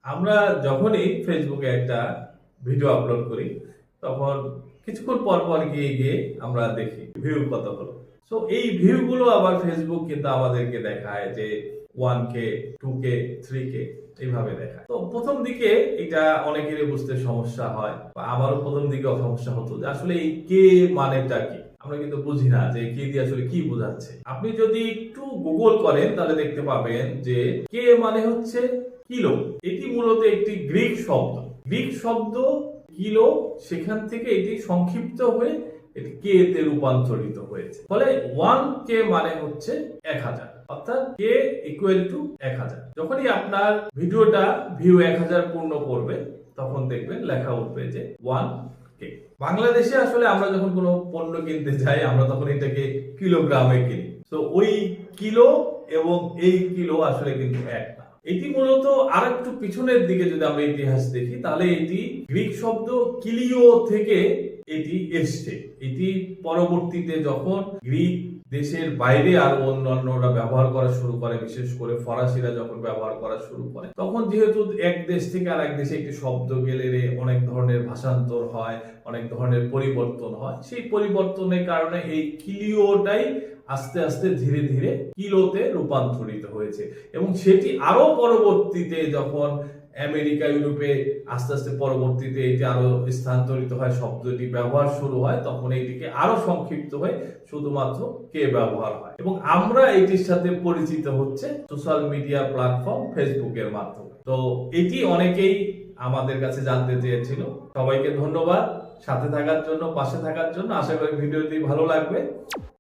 আমরা যখনই ফেসবুকে একটা ভিডিও আপলোড করি তখন কিছুক্ষণ পর পর গিয়ে গিয়ে আমরা দেখি ভিউ কত হলো। সো এই ভিউ গুলো আবার ফেসবুক কিন্তু আমাদেরকে দেখায় যে 1K 2K 3K এইভাবে দেখায়। তো প্রথম দিকে এটা অনেকেরই বুঝতে সমস্যা হয়, বা আমারও প্রথম দিকে সমস্যা হতো যে আসলে এই কে মানেটা কি। আমরা কিন্তু বুঝি না যে কে দিয়ে আসলে কি বোঝাচ্ছে। আপনি যদি একটু গুগল করেন তাহলে দেখতে পাবেন যে কে মানে হচ্ছে কিলো। এটি মূলত একটি গ্রিক শব্দ। গ্রিক শব্দ কিলো, সেখান থেকে এটি সংক্ষিপ্ত হয়ে এটি কে তে রূপান্তরিত হয়েছে। ফলে 1K মানে হচ্ছে 1000, অর্থাৎ কে ইকুয়াল টু 1000। যখনই আপনার ভিডিওটা ভিউ 1000 পূর্ণ করবে তখন দেখবেন লেখা উঠবে যে 1K। বাংলাদেশে আসলে আমরা যখন কোনো পণ্য কিনতে যাই আমরা তখন এটাকে কিলোগ্রামে কিনি। তো ওই কিলো এবং এই কিলো আসলে কিন্তু এক না। এটি মূলত আর একটু পিছনের দিকে যদি আমরা ইতিহাস দেখি তাহলে এটি গ্রিক শব্দ কিলিও থেকে এটি এসছে। এটি পরবর্তীতে যখন গ্রিক দেশের বাইরে আর অন্যান্যরা ব্যবহার করা শুরু করে, বিশেষ করে ফরাসিরা যখন ব্যবহার করা শুরু করে, তখন যেহেতু এক দেশ থেকে আর এক দেশে একটি শব্দ গেলে অনেক ধরনের ভাষান্তর হয়, অনেক ধরনের পরিবর্তন হয়। সেই পরিবর্তনের কারণে এই কিলিওটাই আস্তে আস্তে ধীরে ধীরে কিলোতে রূপান্তরিত হয়েছে, এবং সেটি আরো পরবর্তীতে যখন আমেরিকা ইউরোপে আস্তে আস্তে পরবর্তীতে এটি আরো স্থানান্তরিত হয়, শব্দটি ব্যবহার শুরু হয়, তখন এইটিকে আরো সংক্ষিপ্ত হয়ে শুধুমাত্র কে ব্যবহার হয়। এবং আমরা এটির সাথে পরিচিত হচ্ছে সোশ্যাল মিডিয়া প্ল্যাটফর্ম ফেসবুকের মাধ্যমে। তো এটি অনেকেই আমাদের কাছে জানতে চেয়েছিল। সবাইকে ধন্যবাদ সাথে থাকার জন্য, পাশে থাকার জন্য। আশা করি ভিডিওটি ভালো লাগবে।